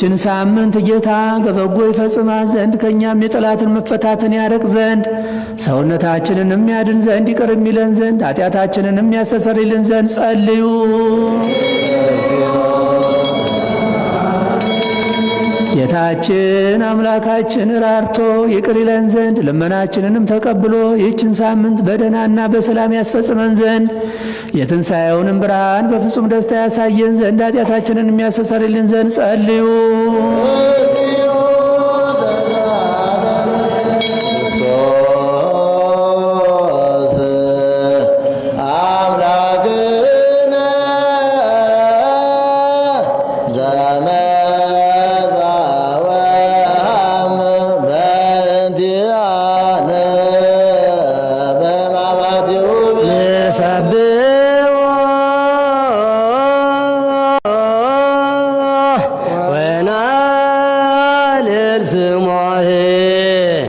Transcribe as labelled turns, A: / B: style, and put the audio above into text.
A: ይህችን ሳምንት ጌታ በበጎ ይፈጽማት ዘንድ ከእኛም የጠላትን መፈታትን ያረቅ ዘንድ ሰውነታችንን የሚያድን ዘንድ ይቅር የሚለን ዘንድ ኃጢአታችንን የሚያስተሰርይልን ዘንድ ጸልዩ። ጌታችን አምላካችን ራርቶ ይቅር ይለን ዘንድ ልመናችንንም ተቀብሎ ይህችን ሳምንት በደህናና በሰላም ያስፈጽመን ዘንድ የትንሣኤውንም ብርሃን በፍጹም ደስታ ያሳየን ዘንድ ኃጢአታችንን የሚያስተሰርይልን ዘንድ ጸልዩ።
B: ወናልል ስሟህ